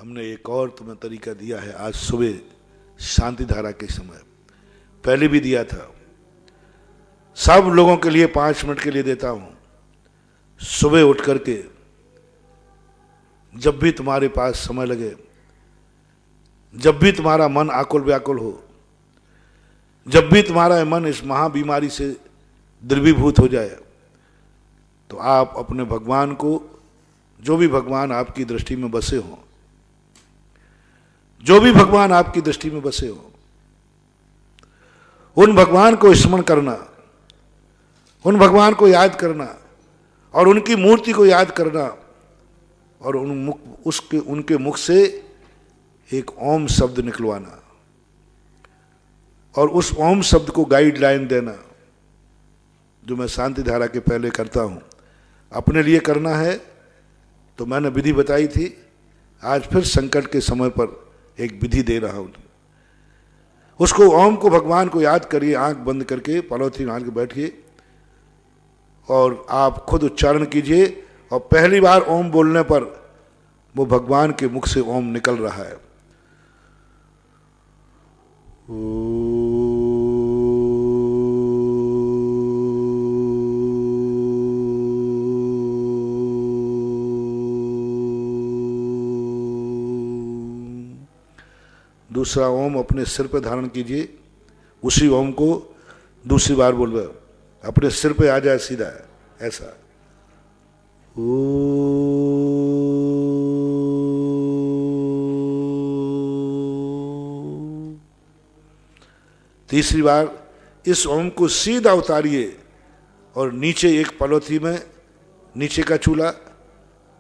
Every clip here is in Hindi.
हमने एक और तुम्हें तरीका दिया है आज सुबह शांति धारा के समय, पहले भी दिया था। सब लोगों के लिए 5 मिनट के लिए देता हूं। सुबह उठ करके जब भी तुम्हारे पास समय लगे, जब भी तुम्हारा मन आकुल व्याकुल हो, जब भी तुम्हारा मन इस महाबीमारी से द्रवीभूत हो जाए, तो आप अपने भगवान को, जो भी भगवान आपकी दृष्टि में बसे हों, जो भी भगवान आपकी दृष्टि में बसे हो, उन भगवान को स्मरण करना, उन भगवान को याद करना और उनकी मूर्ति को याद करना और उनके मुख से एक ओम शब्द निकलवाना और उस ओम शब्द को गाइडलाइन देना, जो मैं शांति धारा के पहले करता हूं। अपने लिए करना है तो मैंने विधि बताई थी, आज फिर संकट के समय पर एक विधि दे रहा हूं। उसको ओम को, भगवान को याद करिए, आंख बंद करके पलौथी मान के बैठिए और आप खुद उच्चारण कीजिए और पहली बार ओम बोलने पर वो भगवान के मुख से ओम निकल रहा है। दूसरा ओम अपने सिर पे धारण कीजिए, उसी ओम को दूसरी बार बोलबे, अपने सिर पे आ जाए सीधा, ऐसा। तीसरी बार इस ओम को सीधा उतारिए और नीचे एक पलोथी में, नीचे का चूल्हा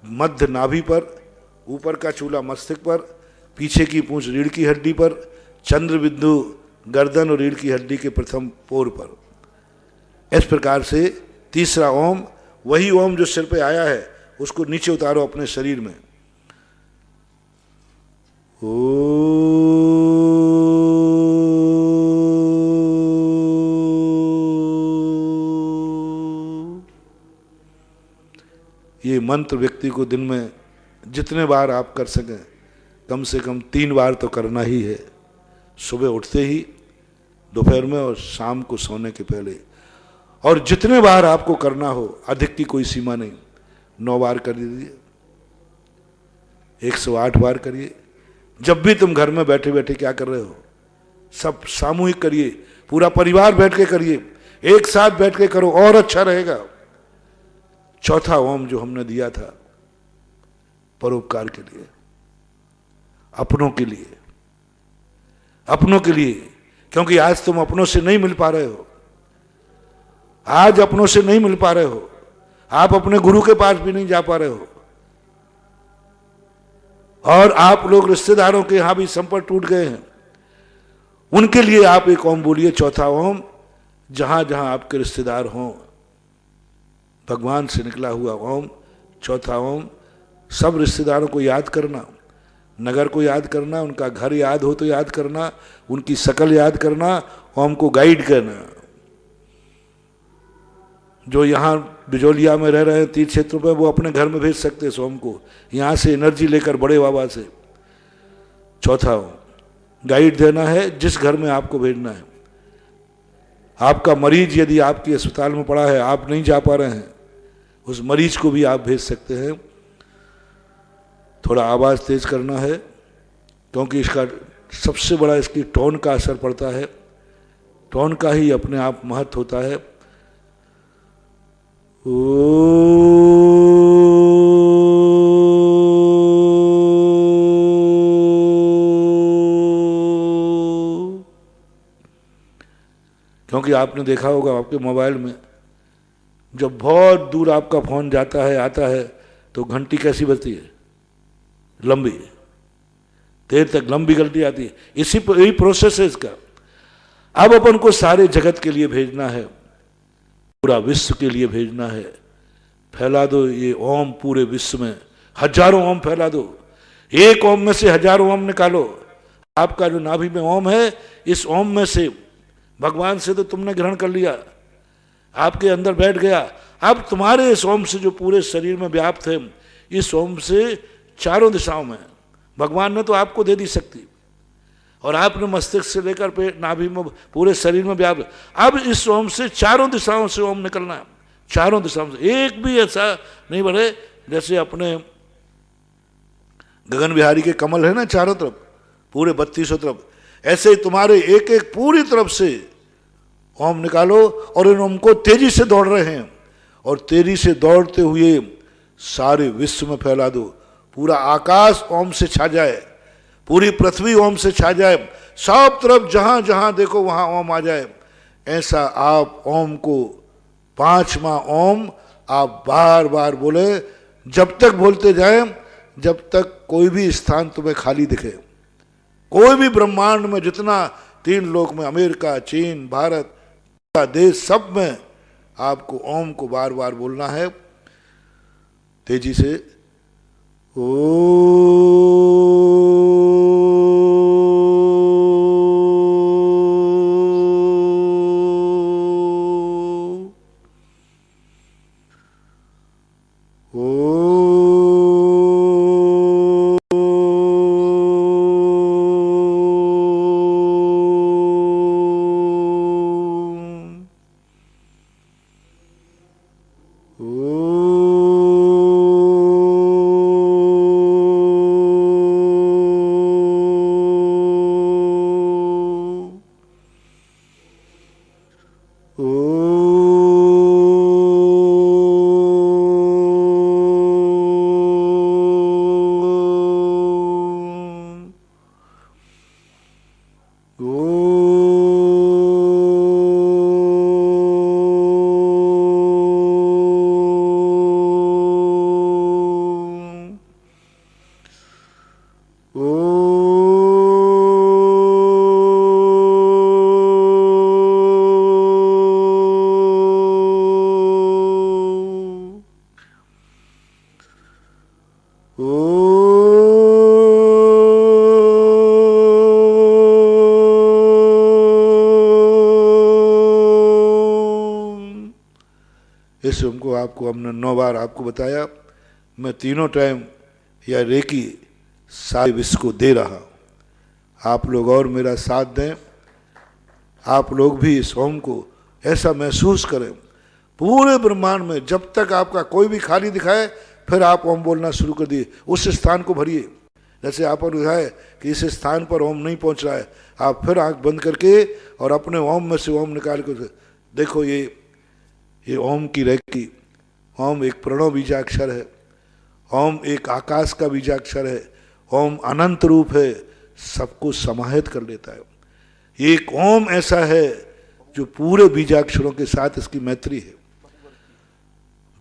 मध्य नाभि पर, ऊपर का चूल्हा मस्तक पर, पीछे की पूंछ रीढ़ की हड्डी पर, चंद्र बिंदु गर्दन और रीढ़ की हड्डी के प्रथम पोर पर। इस प्रकार से तीसरा ओम, वही ओम जो सिर पे आया है, उसको नीचे उतारो अपने शरीर में। ये मंत्र व्यक्ति को दिन में जितने बार आप कर सकें, कम से कम 3 बार तो करना ही है, सुबह उठते ही, दोपहर में और शाम को सोने के पहले। और जितने बार आपको करना हो, अधिक की कोई सीमा नहीं, 9 बार कर दीजिए, 108 बार करिए। जब भी तुम घर में बैठे बैठे क्या कर रहे हो, सब सामूहिक करिए, पूरा परिवार बैठ के करिए, एक साथ बैठ के करो और अच्छा रहेगा। चौथा ओम जो हमने दिया था परोपकार के लिए, अपनों के लिए, अपनों के लिए, क्योंकि आज तुम अपनों से नहीं मिल पा रहे हो, आज अपनों से नहीं मिल पा रहे हो, आप अपने गुरु के पास भी नहीं जा पा रहे हो और आप लोग रिश्तेदारों के यहां भी संपर्क टूट गए हैं। उनके लिए आप एक ओम बोलिए, चौथा ओम, जहां जहां आपके रिश्तेदार हों, भगवान से निकला हुआ ओम, चौथा ओम। सब रिश्तेदारों को याद करना, नगर को याद करना, उनका घर याद हो तो याद करना, उनकी शकल याद करना, ओम को गाइड करना। जो यहाँ बिजोलिया में रह रहे हैं तीर्थ क्षेत्रों पर, वो अपने घर में भेज सकते हैं सोम को, यहाँ से एनर्जी लेकर बड़े बाबा से। चौथा ओम गाइड देना है जिस घर में आपको भेजना है। आपका मरीज यदि आपके अस्पताल में पड़ा है, आप नहीं जा पा रहे हैं, उस मरीज को भी आप भेज सकते हैं। थोड़ा आवाज़ तेज करना है, क्योंकि इसका सबसे बड़ा इसकी टोन का असर पड़ता है, टोन का ही अपने आप महत्व होता है। क्योंकि आपने देखा होगा आपके मोबाइल में, जब बहुत दूर आपका फोन जाता है, आता है, तो घंटी कैसी बजती है, लंबी, देर तक लंबी घंटी आती है। यही प्रोसेस है इसका। अब अपन को सारे जगत के लिए भेजना है, पूरा विश्व के लिए भेजना है। फैला दो ये ओम पूरे विश्व में, हजारों ओम फैला दो, एक ओम में से हजारों ओम निकालो। आपका जो नाभि में ओम है, इस ओम में से भगवान से तो तुमने ग्रहण कर लिया, आपके अंदर बैठ गया। अब तुम्हारे इस ओम से जो पूरे शरीर में व्याप्त है, इस ओम से चारों दिशाओं में भगवान ने तो आपको दे दी शक्ति, और आपने मस्तिष्क से लेकर पे नाभि में पूरे शरीर में व्याप्त। अब इस ओम से चारों दिशाओं से ओम निकलना है, चारों दिशाओं से, एक भी ऐसा नहीं बढ़े। जैसे अपने गगन बिहारी के कमल है ना चारों तरफ, पूरे 32 तरफ, ऐसे ही तुम्हारे एक एक पूरी तरफ से ओम निकालो और इन ओम को तेजी से दौड़ रहे हैं, और तेजी से दौड़ते हुए सारे विश्व में फैला दो। पूरा आकाश ओम से छा जाए, पूरी पृथ्वी ओम से छा जाए, सब तरफ जहां जहां देखो वहां ओम आ जाए। ऐसा आप ओम को 5वां ओम आप बार बार बोले, जब तक बोलते जाए जब तक कोई भी स्थान तुम्हें खाली दिखे। कोई भी ब्रह्मांड में जितना 3 लोक में, अमेरिका, चीन, भारत का देश, सब में आपको ओम को बार बार बोलना है तेजी से। इस ओम को आपको हमने 9 बार आपको बताया। मैं तीनों टाइम या रेकी सारे विश्व को दे रहा हूँ, आप लोग और मेरा साथ दें। आप लोग भी इस ओम को ऐसा महसूस करें पूरे ब्रह्मांड में। जब तक आपका कोई भी खाली दिखाए फिर आप ओम बोलना शुरू कर दिए, उस स्थान को भरिए। जैसे आपने दिखाए कि इस स्थान पर ओम नहीं पहुंच रहा है, आप फिर आंख बंद करके और अपने ओम में से ओम निकाल कर देखो। ये ओम की रेकी, ओम एक प्रणव बीजाक्षर है, ओम एक आकाश का बीजाक्षर है, ओम अनंत रूप है, सबको समाहित कर लेता है। एक ओम ऐसा है जो पूरे बीजाक्षरों के साथ इसकी मैत्री है।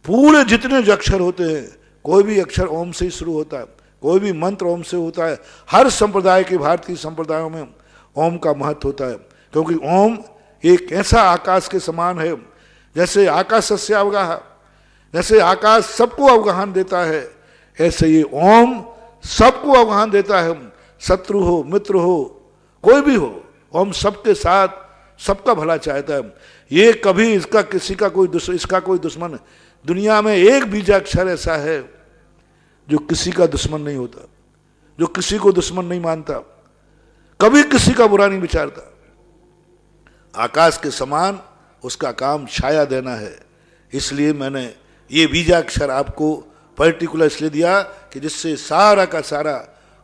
पूरे जितने जो अक्षर होते हैं, कोई भी अक्षर ओम से ही शुरू होता है, कोई भी मंत्र ओम से होता है। हर संप्रदाय के, भारतीय संप्रदायों में ओम का महत्व होता है, क्योंकि ओम एक ऐसा आकाश के समान है। जैसे आकाशस्य अवगाह, जैसे आकाश सबको अवगाहन देता है, ऐसे ये ओम सबको अवगाहन देता है। शत्रु हो, मित्र हो, कोई भी हो, ओम सबके साथ सबका भला चाहता है। ये कभी इसका किसी का कोई इसका कोई दुश्मन है। दुनिया में एक बीजाक्षर ऐसा है जो किसी का दुश्मन नहीं होता, जो किसी को दुश्मन नहीं मानता, कभी किसी का बुरा नहीं विचारता। आकाश के समान उसका काम छाया देना है। इसलिए मैंने ये बीजाक्षर आपको पर्टिकुलर इसलिए दिया कि जिससे सारा का सारा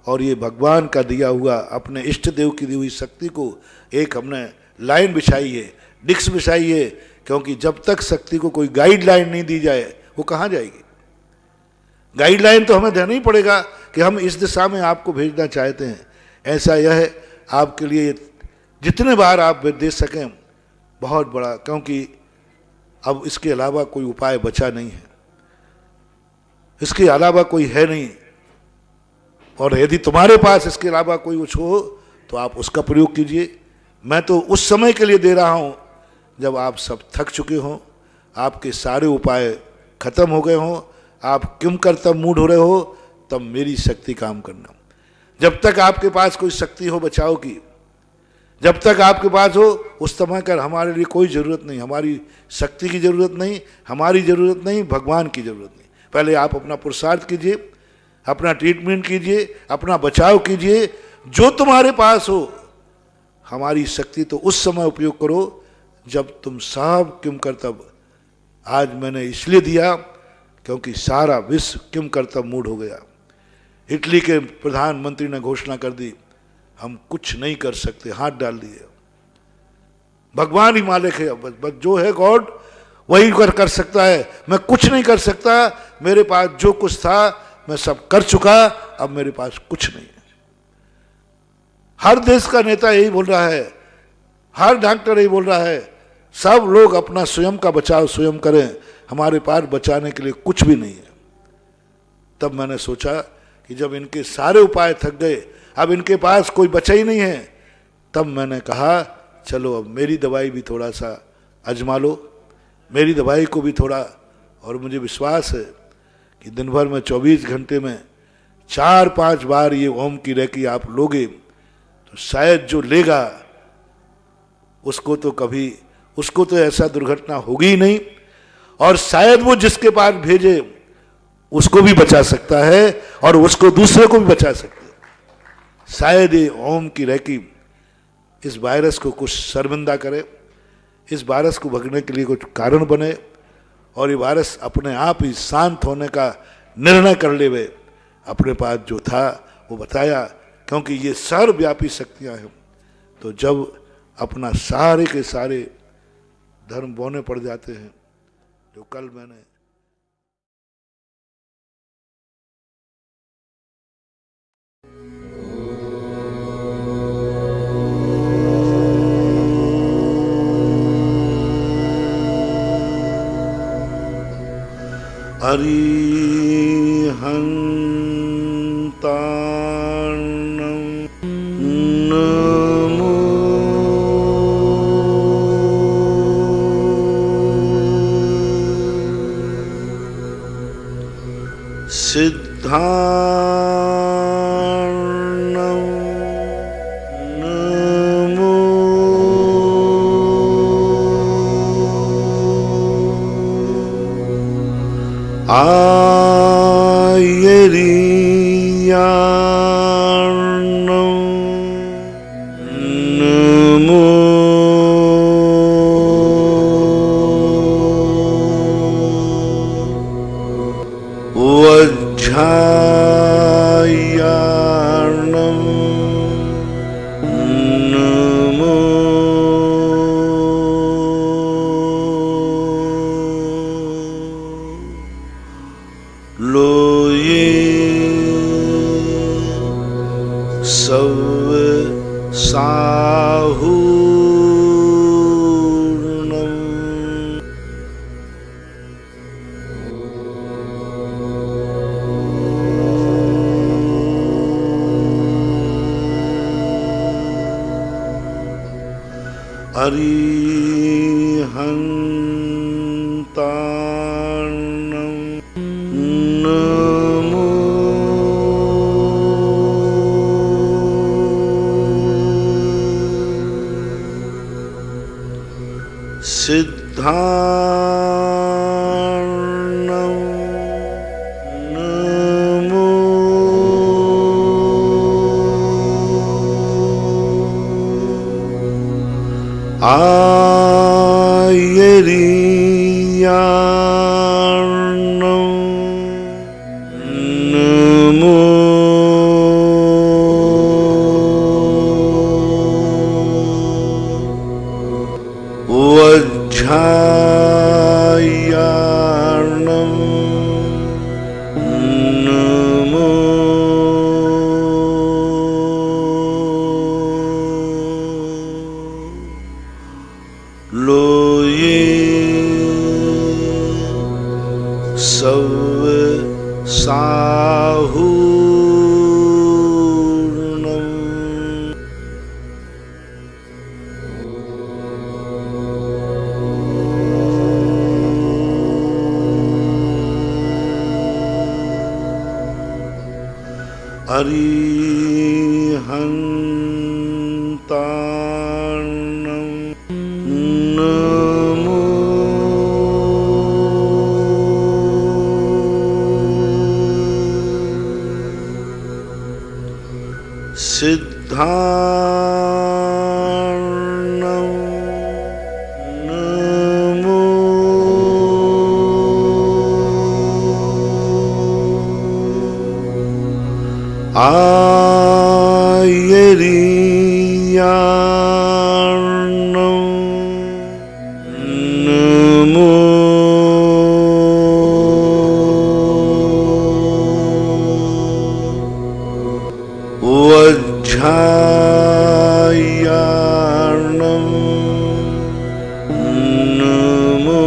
और ये भगवान का दिया हुआ अपने इष्ट देव की दी हुई शक्ति को एक हमने लाइन बिछाई है, डिस्क बिछाई है। क्योंकि जब तक शक्ति को कोई गाइडलाइन नहीं दी जाए वो कहाँ जाएगी। गाइडलाइन तो हमें देना ही पड़ेगा कि हम इस दिशा में आपको भेजना चाहते हैं। ऐसा यह है आपके लिए, जितने बार आप दे सकें बहुत बड़ा, क्योंकि अब इसके अलावा कोई उपाय बचा नहीं है, इसके अलावा कोई है नहीं। और यदि तुम्हारे पास इसके अलावा कोई कुछ हो तो आप उसका प्रयोग कीजिए। मैं तो उस समय के लिए दे रहा हूं जब आप सब थक चुके हों, आपके सारे उपाय खत्म हो गए हों, आप किम कर्तव्य मूड हो रहे हो, तब मेरी शक्ति काम करना। जब तक आपके पास कोई शक्ति हो बचाव की, जब तक आपके पास हो, उस समय कर हमारे लिए कोई ज़रूरत नहीं, हमारी शक्ति की ज़रूरत नहीं, हमारी ज़रूरत नहीं, भगवान की ज़रूरत नहीं। पहले आप अपना पुरुषार्थ कीजिए, अपना ट्रीटमेंट कीजिए, अपना बचाव कीजिए, जो तुम्हारे पास हो। हमारी शक्ति तो उस समय उपयोग करो जब तुम सब किम कर्तव्य। आज मैंने इसलिए दिया क्योंकि सारा विश्व किम कर्तव्य मूड हो गया। इटली के प्रधानमंत्री ने घोषणा कर दी, हम कुछ नहीं कर सकते, हाथ डाल दिए। भगवान ही मालिक है, बस जो है गॉड वही कर सकता है। मैं कुछ नहीं कर सकता, मेरे पास जो कुछ था मैं सब कर चुका, अब मेरे पास कुछ नहीं है। हर देश का नेता यही बोल रहा है, हर डॉक्टर यही बोल रहा है, सब लोग अपना स्वयं का बचाव स्वयं करें, हमारे पास बचाने के लिए कुछ भी नहीं है। तब मैंने सोचा कि जब इनके सारे उपाय थक गए, अब इनके पास कोई बचा ही नहीं है, तब मैंने कहा चलो अब मेरी दवाई भी थोड़ा सा आजमा लो, मेरी दवाई को भी थोड़ा। और मुझे विश्वास है कि दिन भर में 24 घंटे में 4-5 बार ये ओम की रेकी आप लोगे तो शायद जो लेगा उसको तो ऐसा दुर्घटना होगी ही नहीं, और शायद वो जिसके पास भेजे उसको भी बचा सकता है और उसको दूसरे को भी बचा सकता है। शायद ये ओम की रेकी इस वायरस को कुछ शर्मिंदा करे, इस वायरस को भगने के लिए कुछ कारण बने, और ये वायरस अपने आप ही शांत होने का निर्णय कर ले। वे अपने पास जो था वो बताया, क्योंकि ये सर्वव्यापी शक्तियां हैं। तो जब अपना सारे के सारे धर्म बोने पड़ जाते हैं, जो कल मैंने अरिहन्ताणं नमो सिद्धार्णं नमो आयरियार्णं नमो वज्झायार्णं नमो लोये सव साहूर्णं अरिहन्ताणं नमो सिद्धार्णं नमो आयरियार्णं नमो वज्झायार्णं नमो लोये सव साहूर्णं अरिहन्ताणं नमो सिद्धार्णं नमो आयर्यार्णं नमो वज्झायार्णं नमो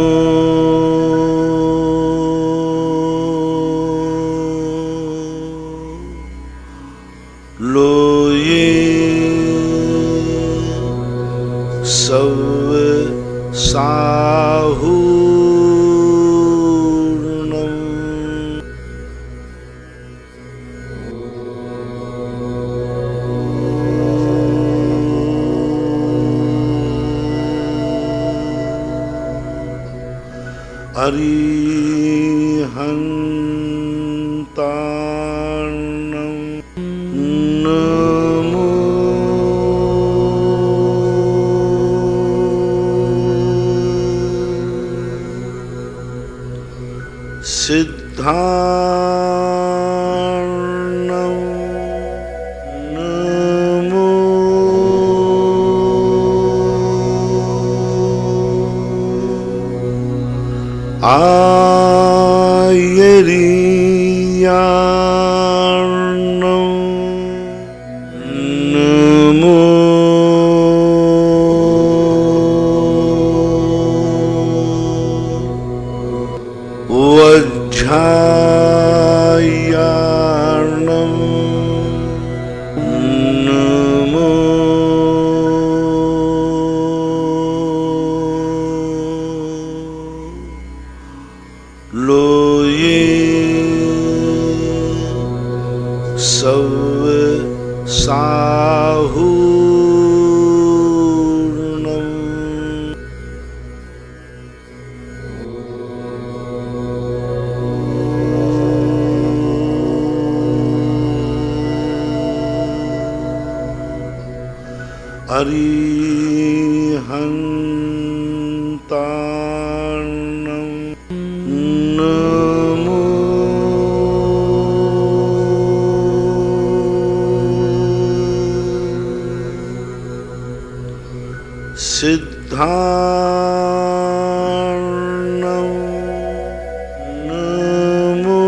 लोये सव साहूर्णम् अरिहन्तार्णं नमो सिद्धार्णं नमो आयर्यार्णं नमो वज्झायार्णं नमो लोये सव साहूर्णम् अरिहन्तार्णं नमो सिद्धार्णं नमो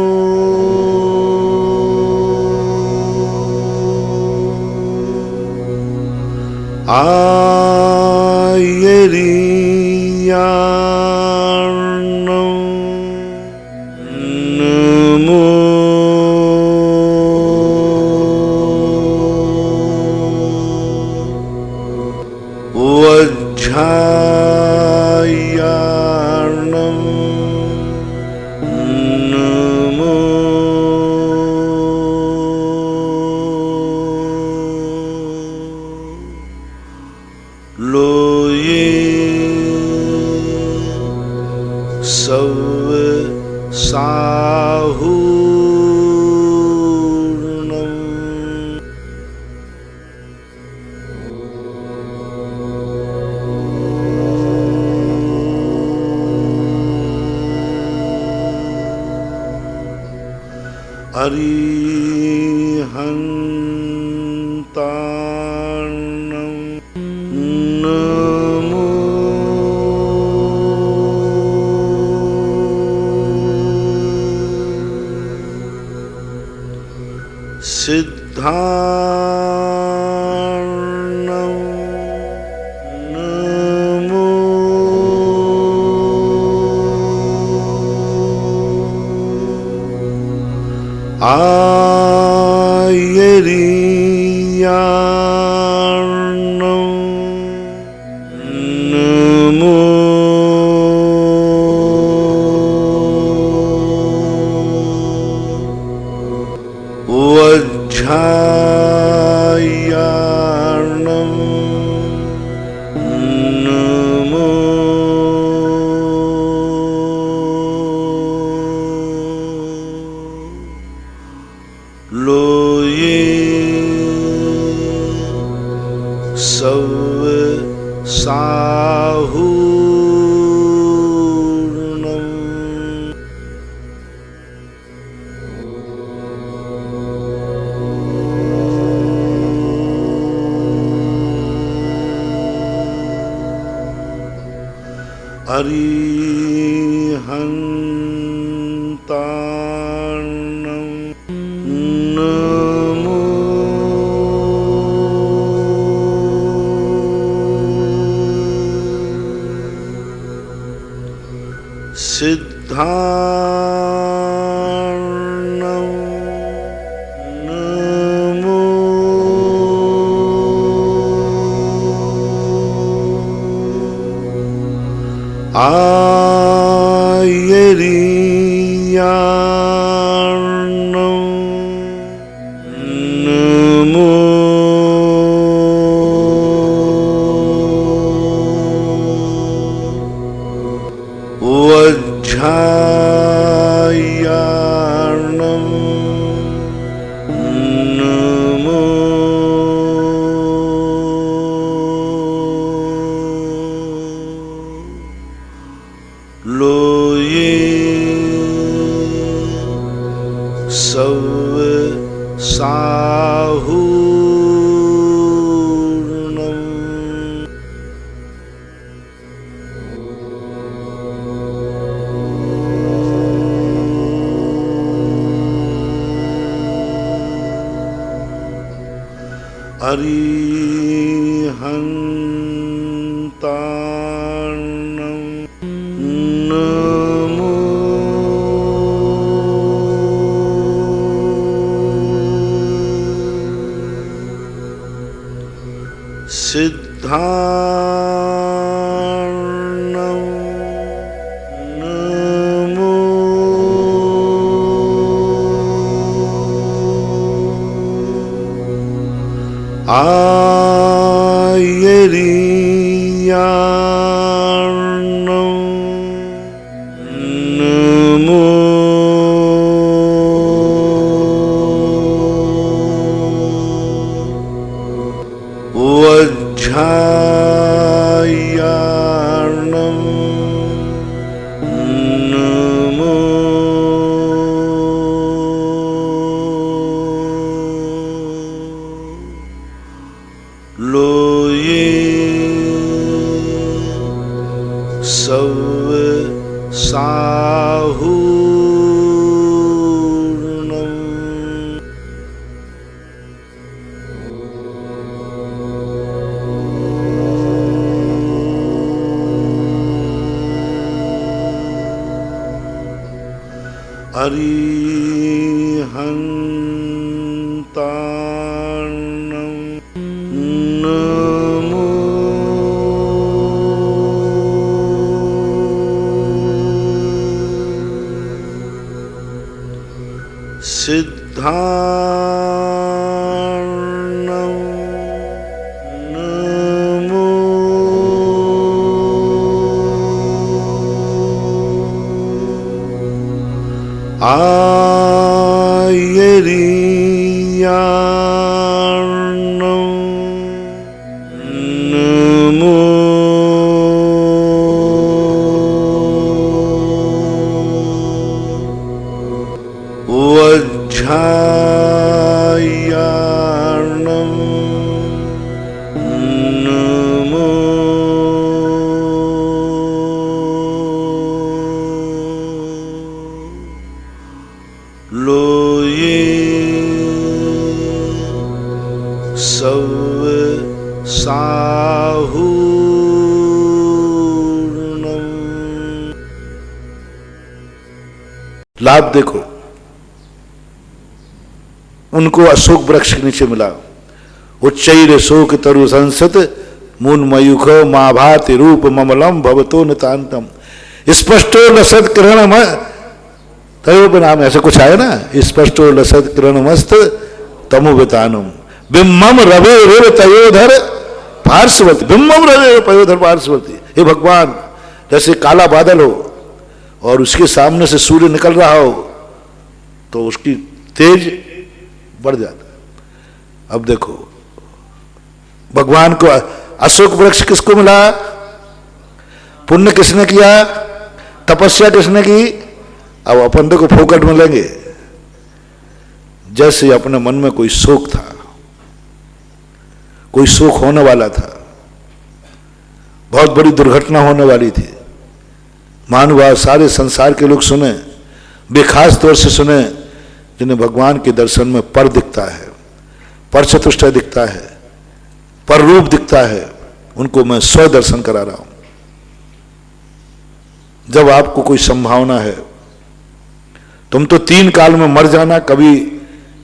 आयर्यार्णं नमो वज्झायार्णं नमो लोये सव साहूर्णम् अरिहन्तार्णं नमो सिद्धार्णं नमो आयर्यार्णं नमो वज्झायार्णं नमो लोये अरिहन्ताणं नमो सिद्धार्णं नमो आयर्याणं नमो वज्झायाणं नमो लोये सव साहूर्णं अरिहन्ताणं नमो सिद्धार्णं नमो आयर्याणं नमो वज्झायाणं नमो लोये सव साहूर्णं अरिहन्ताणं नमो सिद्धार्णं नमो आयर्याणं नमो वज्झायाणं नमो लोये सव साहूर्णं लाभ देखो, उनको अशोक वृक्ष के नीचे मिला। उच्चैर शोक तरु संसत मून मयूख माभाति रूप ममलम भवतो नितांतम स्पष्टो लसत किरण तयोप नाम ऐसे कुछ आया ना, स्पष्टो लसत किरण मस्त तमुवितानुम बिम्बम रवे रेव तयोधर पार्श्वती बिम्बम रवे तयोधर पार्श्वती। हे भगवान, जैसे काला बादल हो और उसके सामने से सूर्य निकल रहा हो तो उसकी तेज बढ़ जाता है। अब देखो भगवान को अशोक वृक्ष किसको मिला? पुण्य किसने किया? तपस्या किसने की? अब अपन को फोकट मिलेंगे। जैसे अपने मन में कोई शोक था, कोई शोक होने वाला था, बहुत बड़ी दुर्घटना होने वाली थी, महानुभाव सारे संसार के लोग सुने, बेखास तौर से सुने जिन्हें भगवान के दर्शन में पर दिखता है, पर चतुष्टय दिखता है, पर रूप दिखता है, उनको मैं स्व दर्शन करा रहा हूं। जब आपको कोई संभावना है, तुम तो 3 काल में मर जाना, कभी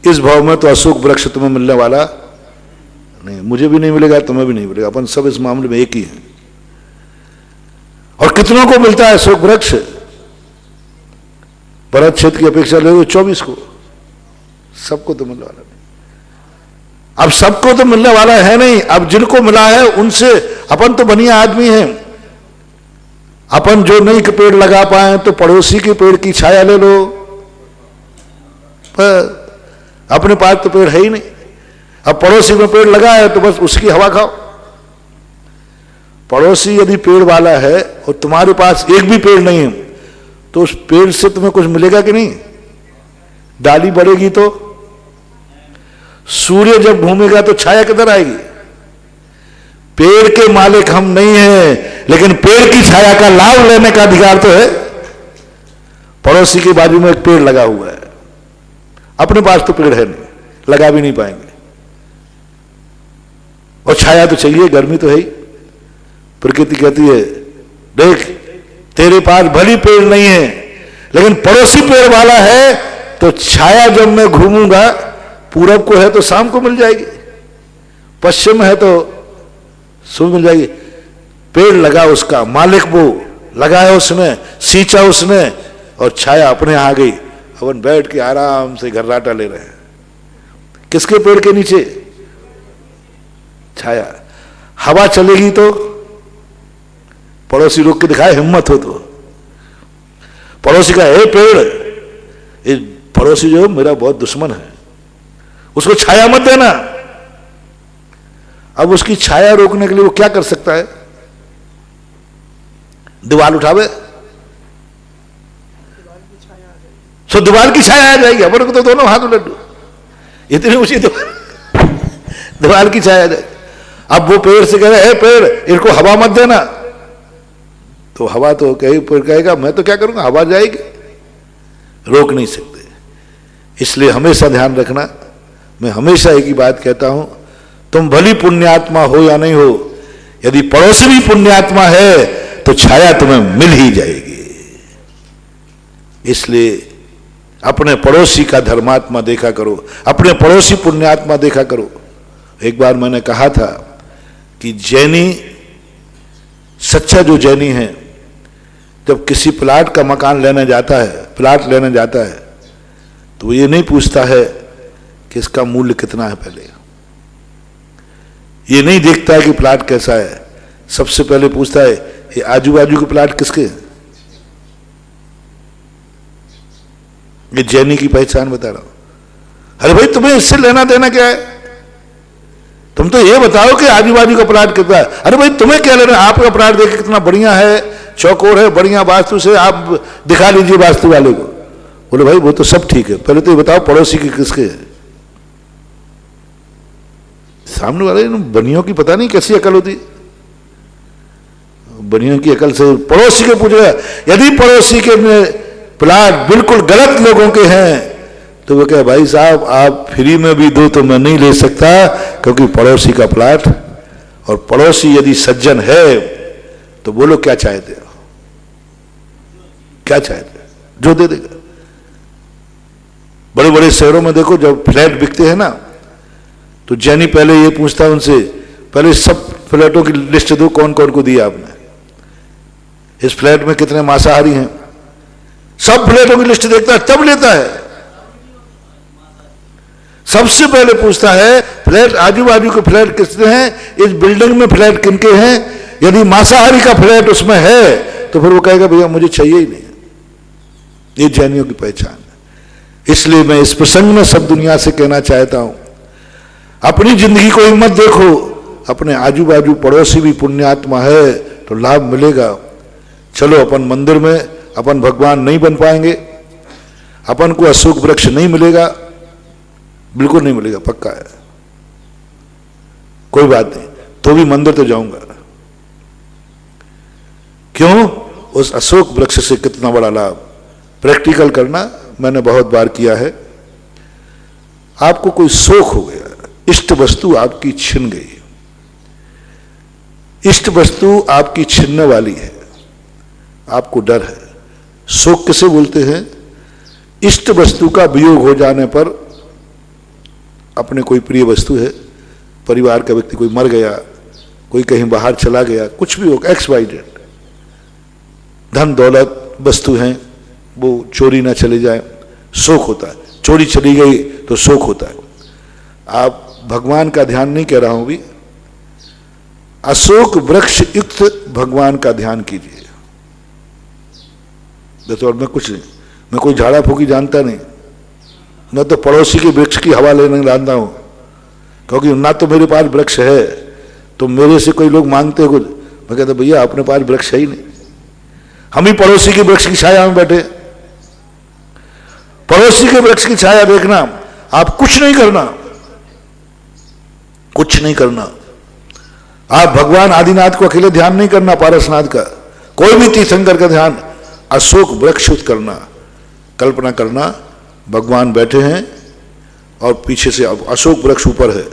इस भाव में तो अशोक वृक्ष तुम्हें मिलने वाला नहीं, मुझे भी नहीं मिलेगा, तुम्हें भी नहीं मिलेगा, अपन सब इस मामले में एक ही हैं। और कितनों को मिलता है अशोक वृक्ष? भरत क्षेत्र की अपेक्षा ले लो 24 को, सबको तो मिलने वाला नहीं। अब सबको तो मिलने वाला है नहीं, अब जिनको मिला है उनसे अपन तो बढ़िया आदमी हैं, अपन जो नहीं के पेड़ लगा पाए तो पड़ोसी के पेड़ की छाया ले लो, पर अपने पास तो पेड़ है ही नहीं। अब पड़ोसी में पेड़ लगा है तो बस उसकी हवा खाओ। पड़ोसी यदि पेड़ वाला है और तुम्हारे पास एक भी पेड़ नहीं है तो उस पेड़ से तुम्हें कुछ मिलेगा कि नहीं? डाली बढ़ेगी तो, सूर्य जब घूमेगा तो छाया किधर आएगी? पेड़ के मालिक हम नहीं हैं, लेकिन पेड़ की छाया का लाभ लेने का अधिकार तो है। पड़ोसी के बाजू में एक पेड़ लगा हुआ है, अपने पास तो पेड़ है नहीं, लगा भी नहीं पाएंगे, और छाया तो चाहिए, गर्मी तो है ही। प्रकृति कहती है देख तेरे पास भली पेड़ नहीं है लेकिन पड़ोसी पेड़ वाला है, तो छाया जब मैं घूमूंगा, पूरब को है तो शाम को मिल जाएगी, पश्चिम है तो सुबह मिल जाएगी। पेड़ लगा उसका मालिक, वो लगाया उसने, सींचा उसने, और छाया अपने आ गई। अपन बैठ के आराम से घर्राटा ले रहे हैं। किसके पेड़ के नीचे? छाया। हवा चलेगी तो पड़ोसी रोक के दिखाए, हिम्मत हो तो। पड़ोसी का ए पेड़, ये पड़ोसी जो मेरा बहुत दुश्मन है, उसको छाया मत देना। अब उसकी छाया रोकने के लिए वो क्या कर सकता है? दीवार उठावे, सो दीवार की छाया आ जाएगी। अपन को तो दोनों हाथ लड्डू, इतनी ऊंची दीवार की छाया आ जाएगी। अब वो पेड़ से कह रहे हैं पेड़ इनको हवा मत देना, तो हवा तो कहेगा मैं तो क्या करूंगा, हवा जाएगी, रोक नहीं सकते। इसलिए हमेशा ध्यान रखना, मैं हमेशा एक ही बात कहता हूं, तुम भली पुण्यात्मा हो या नहीं हो, यदि पड़ोसी भी पुण्यात्मा है तो छाया तुम्हें मिल ही जाएगी। इसलिए अपने पड़ोसी का धर्मात्मा देखा करो, अपने पड़ोसी पुण्यात्मा देखा करो। एक बार मैंने कहा था कि जैनी, सच्चा जो जैनी है, जब किसी प्लाट का मकान लेने जाता है, प्लाट लेने जाता है, तो वो ये नहीं पूछता है कि इसका मूल्य कितना है, पहले ये नहीं देखता है कि प्लाट कैसा है, सबसे पहले पूछता है ये आजू बाजू के प्लाट किसके हैं। ये जैनी की पहचान बता रहा हूं। अरे भाई तुम्हें इससे लेना देना क्या है? तुम तो ये बताओ कि आजू बाजू का प्लाट कितना है। अरे भाई तुम्हें क्या लेना, आपका प्लाट देखिए कितना बढ़िया है, चौकोर है, बढ़िया वास्तु से, आप दिखा लीजिए वास्तु वाले को। बोले भाई वो तो सब ठीक है, पहले तो ये बताओ पड़ोसी की किसके है। सामने वाले बनियों की पता नहीं कैसी अकल होती, बनियों की अकल से पड़ोसी के पूछेगा। यदि पड़ोसी के प्लाट बिल्कुल गलत लोगों के हैं तो वो कहे भाई साहब आप फ्री में भी दो तो मैं नहीं ले सकता, क्योंकि पड़ोसी का प्लाट, और पड़ोसी यदि सज्जन है तो बोलो क्या चाहते हो, क्या चाहते हो, जो दे देगा। बड़े बड़े शहरों में देखो जब फ्लैट बिकते हैं ना, तो जैनी पहले ये पूछता है उनसे, पहले सब फ्लैटों की लिस्ट दो, कौन कौन को दिया आपने, इस फ्लैट में कितने मांसाहारी हैं, सब फ्लैटों की लिस्ट देखता है, तब लेता है। सबसे पहले पूछता है फ्लैट आजू बाजू के फ्लैट कितने हैं, इस बिल्डिंग में फ्लैट किनके हैं। यदि मांसाहारी का फ्लैट उसमें है तो फिर वो कहेगा भैया मुझे चाहिए ही नहीं। ये जैनियों की पहचान है। इसलिए मैं इस प्रसंग में सब दुनिया से कहना चाहता हूं, अपनी जिंदगी को ही मत देखो, अपने आजू बाजू पड़ोसी भी पुण्यात्मा है तो लाभ मिलेगा। चलो अपन मंदिर में अपन भगवान नहीं बन पाएंगे, अपन को अशोक वृक्ष नहीं मिलेगा, बिल्कुल नहीं मिलेगा, पक्का है, कोई बात नहीं, तो भी मंदिर तो जाऊंगा। क्यों? उस अशोक वृक्ष से कितना बड़ा लाभ। प्रैक्टिकल करना मैंने बहुत बार किया है। आपको कोई शोक हो गया, इष्ट वस्तु आपकी छिन गई, इष्ट वस्तु आपकी छिनने वाली है, आपको डर है। शोक किसे बोलते हैं? इष्ट वस्तु का वियोग हो जाने पर, अपने कोई प्रिय वस्तु है, परिवार का व्यक्ति कोई मर गया, कोई कहीं बाहर चला गया, कुछ भी हो, एक्स वाई जेड, धन दौलत वस्तु हैं, वो चोरी ना चले जाए, शोक होता है। चोरी चली गई तो शोक होता है। आप भगवान का ध्यान नहीं कह रहा हूं भी, अशोक वृक्ष युक्त भगवान का ध्यान कीजिए। और मैं कुछ नहीं, मैं कोई झाड़ा फूकी जानता नहीं, मैं तो पड़ोसी के वृक्ष की हवा लेने जानता हूं, क्योंकि ना तो मेरे पास वृक्ष है, तो मेरे से कोई लोग मांगते कुछ, मैं कहता भैया अपने पास वृक्ष है ही नहीं, हम ही पड़ोसी के वृक्ष की छाया में बैठे। पड़ोसी के वृक्ष की छाया देखना, आप कुछ नहीं करना, कुछ नहीं करना। आप भगवान आदिनाथ को अकेले ध्यान नहीं करना, पारसनाथ का, कोई भी तीर्थंकर का ध्यान, अशोक वृक्ष करना। कल्पना करना भगवान बैठे हैं और पीछे से अशोक वृक्ष ऊपर है,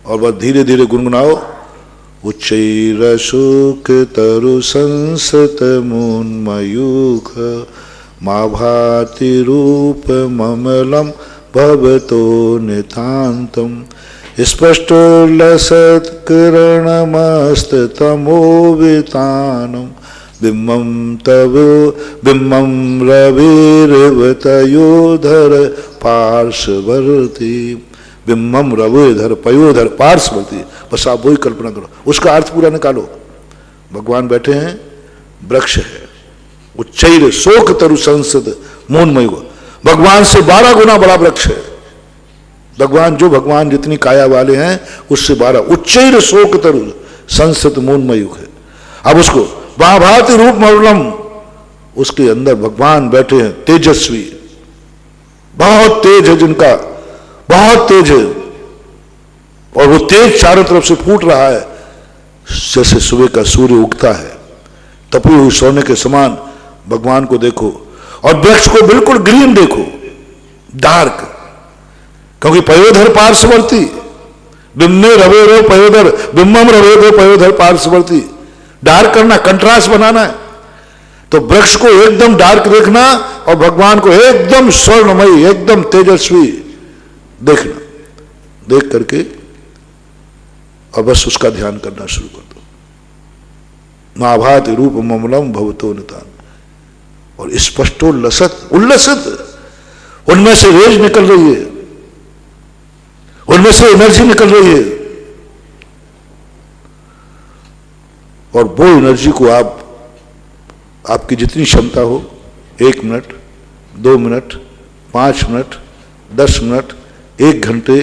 और बस धीरे धीरे गुनगुनाओ, उच्चैरशोक तरु संसत मुन्मयूख मा भाति रूप ममलम भवतो नितांतम स्पष्टो लसत्करणमस्त तमोवितानम बिम्बम तव बिम्बम रविर्वतयोधर पार्श्ववर्ती, बिम्बम रविधर पयोधर पार्श्ववर्ती। बस आप वही कल्पना करो, उसका अर्थ पूरा निकालो। भगवान बैठे हैं, वृक्ष है, उच्चैर शोक तरु संसद मोहनमय, भगवान से 12 गुना बड़ा वृक्ष है। भगवान जो भगवान जितनी काया वाले हैं उससे 12, उच्चैर शोक तरु संसद मोहनमयुग है। अब उसको महाभारती रूप मरुलम, उसके अंदर भगवान बैठे हैं, तेजस्वी, बहुत तेज है जिनका, बहुत तेज है, और वो तेज चारों तरफ से फूट रहा है, जैसे सुबह का सूर्य उगता है, तपी हुई सोने के समान। भगवान को देखो, और वृक्ष को बिल्कुल ग्रीन देखो, डार्क, क्योंकि पयोधर पार्श्ववर्ती, बिम्बे रवे रो पयोधर, बिम्बम रवे रो पयोधर पार्श्ववर्ती। डार्क करना, कंट्रास्ट बनाना है। तो वृक्ष को एकदम डार्क देखना और भगवान को एकदम स्वर्णमयी, एकदम तेजस्वी देखना, देख करके और बस उसका ध्यान करना शुरू कर दो। महाभारत रूप ममलम भवतो नितान, और स्पष्टो लसत उल्लसित, उनमें से रेज निकल रही है, उनमें से एनर्जी निकल रही है, और वो एनर्जी को आप, आपकी जितनी क्षमता हो, 1 मिनट, 2 मिनट, 5 मिनट, 10 मिनट, 1 घंटे,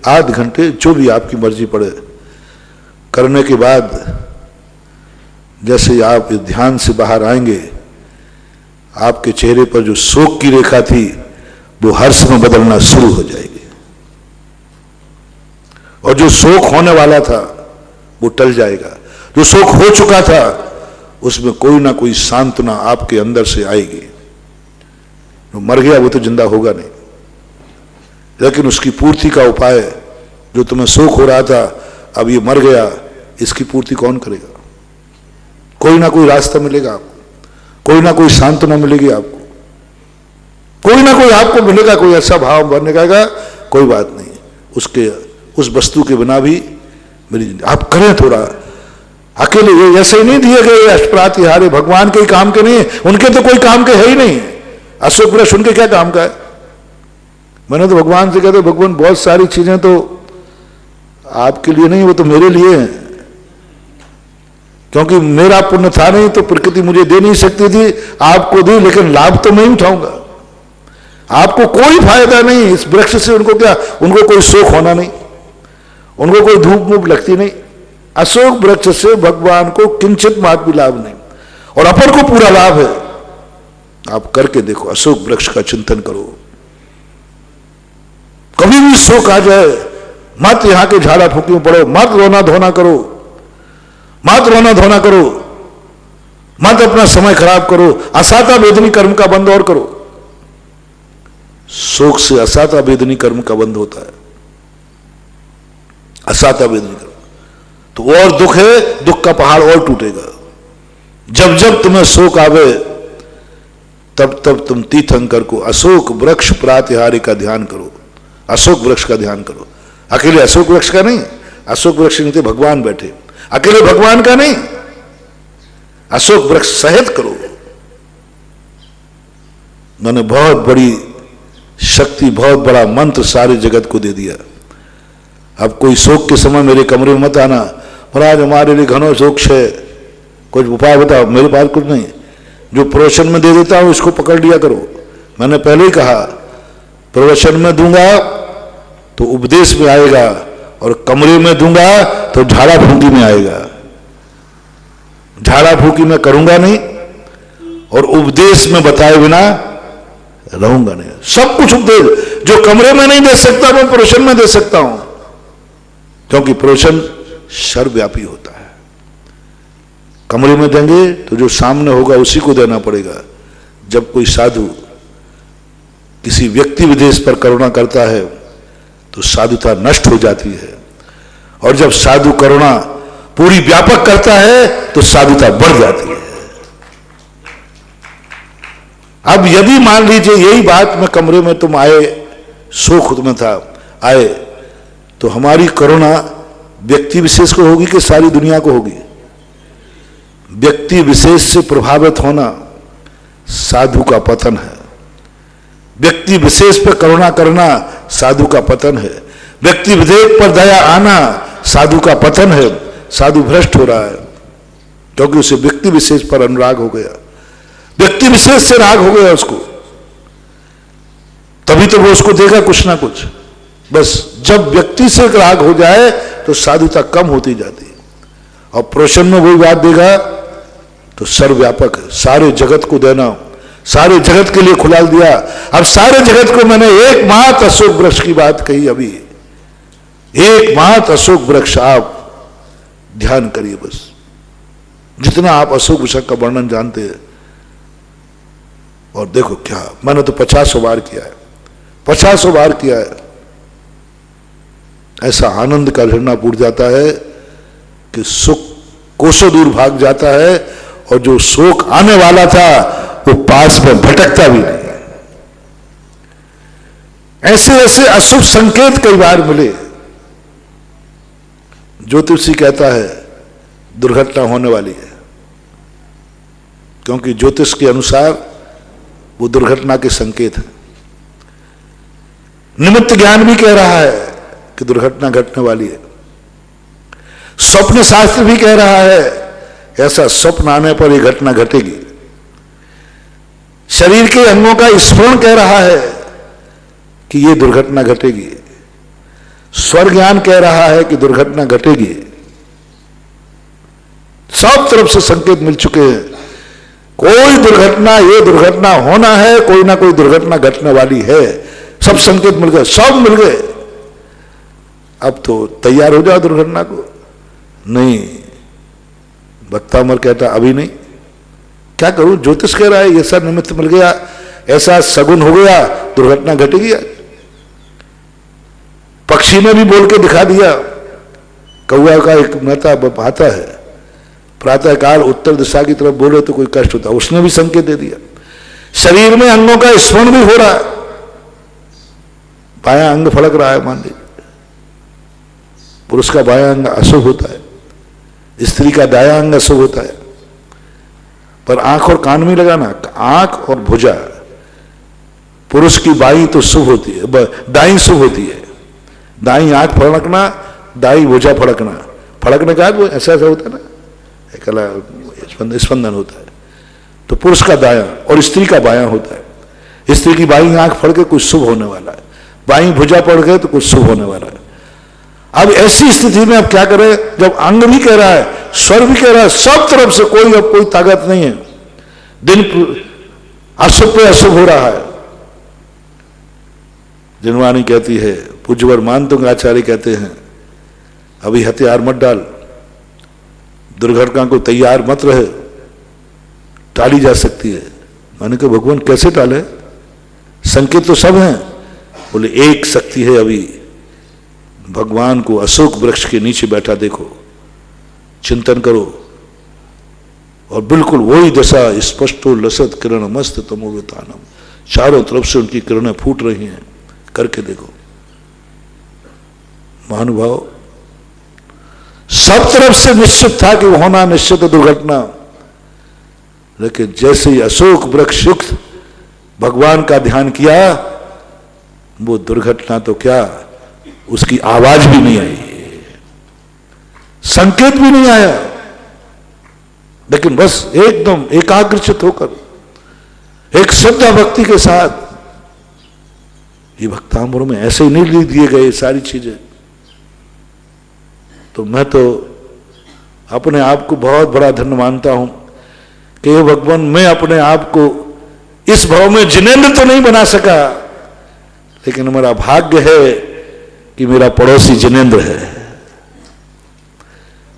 आध घंटे, जो भी आपकी मर्जी पड़े, करने के बाद जैसे आप इस ध्यान से बाहर आएंगे, आपके चेहरे पर जो शोक की रेखा थी वो हर्ष में बदलना शुरू हो जाएगी, और जो शोक होने वाला था वो टल जाएगा, जो शोक हो चुका था उसमें कोई ना कोई सांत्वना आपके अंदर से आएगी। जो मर गया वो तो जिंदा होगा नहीं, लेकिन उसकी पूर्ति का उपाय, जो तुम्हें शोक हो रहा था अब ये मर गया, इसकी पूर्ति कौन करेगा? कोई ना कोई रास्ता मिलेगा आपको, कोई ना कोई सांत्वना मिलेगी आपको, कोई ना कोई आपको मिलेगा, कोई ऐसा भाव बनने का, कोई बात नहीं, उसके उस वस्तु के बिना भी मेरी, आप करें थोड़ा अकेले। ये ऐसे ही नहीं दिए गए अष्टप्रातिहारे, भगवान के ही काम के नहीं, उनके तो कोई काम के है ही नहीं। अशोक वृक्ष उनके क्या काम का है? मैंने तो भगवान से कहते, भगवान बहुत सारी चीजें तो आपके लिए नहीं, वो तो मेरे लिए हैं, क्योंकि मेरा पुण्य था नहीं तो प्रकृति मुझे दे नहीं सकती थी, आपको दी, लेकिन लाभ तो मैं ही उठाऊंगा। आपको कोई फायदा नहीं इस वृक्ष से, उनको क्या, उनको कोई शोक होना नहीं, उनको कोई धूप मूप लगती नहीं। अशोक वृक्ष से भगवान को किंचित मात्र भी लाभ नहीं, और अपर को पूरा लाभ है। आप करके देखो, अशोक वृक्ष का चिंतन करो, कभी भी शोक आ जाए मत यहां के झाड़ा फूकी में पड़ो, मत रोना धोना करो, मत रोना धोना करो, मत अपना समय खराब करो, असाता वेदनी कर्म का बंद और करो। शोक से असाता वेदनी कर्म का बंद होता है, असाता वेदनी कर्म। तो और दुख है, दुख का पहाड़ और टूटेगा। जब जब तुम्हें शोक आवे तब तब तुम तीर्थंकर को अशोक वृक्ष प्रातिहारी का ध्यान करो, अशोक वृक्ष का ध्यान करो। अकेले अशोक वृक्ष का नहीं, अशोक वृक्ष नीचे भगवान बैठे, अकेले भगवान का नहीं, अशोक वृक्ष सहित करो। मैंने बहुत बड़ी शक्ति, बहुत बड़ा मंत्र सारे जगत को दे दिया। अब कोई शोक के समय मेरे कमरे में मत आना, महाराज हमारे लिए घनो शोक है, कुछ उपाय बताओ। मेरे पास कुछ नहीं, जो प्रवचन में दे देता हूं इसको पकड़ लिया करो। मैंने पहले ही कहा प्रवचन में दूंगा तो उपदेश में आएगा, और कमरे में दूंगा तो झाड़ा फूकी में आएगा। झाड़ा फूकी में करूंगा नहीं, और उपदेश में बताए बिना रहूंगा नहीं। सब कुछ उपदेश जो कमरे में नहीं दे सकता मैं प्रवचन में दे सकता हूं, क्योंकि प्रवचन सर्वव्यापी होता है। कमरे में देंगे तो जो सामने होगा उसी को देना पड़ेगा। जब कोई साधु किसी व्यक्ति विदेश पर करुणा करता है तो साधुता नष्ट हो जाती है, और जब साधु करुणा पूरी व्यापक करता है तो साधुता बढ़ जाती है। अब यदि मान लीजिए यही बात में कमरे में तुम आए, शोक में था, आए, तो हमारी करुणा व्यक्ति विशेष को होगी कि सारी दुनिया को होगी? व्यक्ति विशेष से प्रभावित होना साधु का पतन है। व्यक्ति विशेष पर करुणा करना साधु का पतन है। व्यक्ति विधेयक पर दया आना साधु का पतन है। साधु भ्रष्ट हो रहा है क्योंकि उसे व्यक्ति विशेष पर अनुराग हो गया, व्यक्ति विशेष से राग हो गया उसको। तभी तो वो उसको देगा कुछ ना कुछ। बस जब व्यक्ति से राग हो जाए तो साधुता कम होती जाती है, और प्रवचन में वही बात देगा तो सर्वव्यापक है। सारे जगत को देना, सारे जगत के लिए खुला दिया। अब सारे जगत को मैंने एकमात्र अशोक वृक्ष की बात कही, अभी एकमात्र अशोक वृक्ष। आप ध्यान करिए बस, जितना आप अशोक वृक्ष का वर्णन जानते हैं। और देखो क्या, मैंने तो 50 बार किया है, 50 बार किया है। ऐसा आनंद का झरना फूट जाता है कि सुख कोसों दूर भाग जाता है, और जो शोक आने वाला था वो पास में भटकता भी नहीं। ऐसे ऐसे अशुभ संकेत कई बार मिले। ज्योतिषी कहता है दुर्घटना होने वाली है, क्योंकि ज्योतिष के अनुसार वो दुर्घटना के संकेत है। निमित्त ज्ञान भी कह रहा है कि दुर्घटना घटने वाली है। स्वप्न शास्त्र भी कह रहा है ऐसा स्वप्न आने पर यह घटना घटेगी। शरीर के अंगों का स्फुरण कह रहा है कि यह दुर्घटना घटेगी। स्वर ज्ञान कह रहा है कि दुर्घटना घटेगी। सब तरफ से संकेत मिल चुके हैं। कोई दुर्घटना, ये दुर्घटना होना है, कोई ना कोई दुर्घटना घटने वाली है। सब संकेत मिल गए, सब मिल गए। अब तो तैयार हो जाओ दुर्घटना को। नहीं, वक्ता उमर कहता अभी नहीं, क्या करूं? ज्योतिष कह रहा है ऐसा निमित्त मिल गया, ऐसा सगुन हो गया, दुर्घटना घटेगी। पक्षी ने भी बोल के दिखा दिया। कौआ का एक मेहता आता है, प्रातःकाल उत्तर दिशा की तरफ बोले तो कोई कष्ट होता, उसने भी संकेत दे दिया। शरीर में अंगों का स्फुरण भी हो रहा है। बायां अंग फड़क रहा है, मान लीजिए पुरुष का बायां अंग अशुभ होता है, स्त्री का दायां अंग अशुभ होता है। पर आंख और कान में लगाना, आंख और भुजा, पुरुष की बाई तो शुभ होती है, दाई शुभ होती है। दाई आंख फड़कना, दाई भुजा फड़कना। फड़कने का ऐसा ऐसा होता है ना, कला स्पंदन होता है। तो पुरुष का दायां और स्त्री का बायां होता है। स्त्री की बाई आंख फड़ के कुछ शुभ होने वाला है, बाई भुजा पड़ गए तो कुछ शुभ होने वाला है। अब ऐसी स्थिति में अब क्या करें, जब अंग भी कह रहा है, स्वर भी कह रहा है, सब तरफ से कोई अब कोई ताकत नहीं है। दिन अशुभ पे अशुभ हो रहा है। जिनवानी कहती है, पूज्यवर मानतुंग आचार्य कहते हैं, अभी हथियार मत डाल, दुर्घटना को तैयार मत रहे, टाली जा सकती है। मैंने कहा भगवान कैसे टाले, संकेत तो सब हैं। बोले एक शक्ति है, अभी भगवान को अशोक वृक्ष के नीचे बैठा देखो, चिंतन करो, और बिल्कुल वही दशा स्पष्टो लसत किरण मस्त तमोवितानम, चारों तरफ से उनकी किरणें फूट रही हैं, करके देखो। महानुभाव, सब तरफ से निश्चित था कि होना निश्चित है दुर्घटना, लेकिन जैसे ही अशोक वृक्ष युक्त भगवान का ध्यान किया, वो दुर्घटना तो क्या, उसकी आवाज भी नहीं आई, संकेत भी नहीं आया, लेकिन बस एकदम एकाग्रचित होकर एक श्रद्धा भक्ति के साथ, ये भक्तांबरों में ऐसे ही नहीं लिख दिए गए सारी चीजें। तो मैं तो अपने आप को बहुत बड़ा धन्य मानता हूं कि हे भगवान, मैं अपने आप को इस भाव में जिनेंद्र तो नहीं बना सका, लेकिन मेरा भाग्य है कि मेरा पड़ोसी जिनेंद्र है,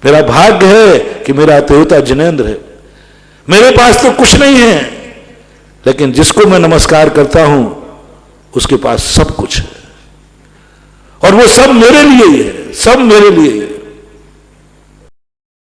मेरा भाग्य है कि मेरा देवता जिनेंद्र है। मेरे पास तो कुछ नहीं है, लेकिन जिसको मैं नमस्कार करता हूं उसके पास सब कुछ है, और वो सब मेरे लिए ही है, सब मेरे लिए ही है।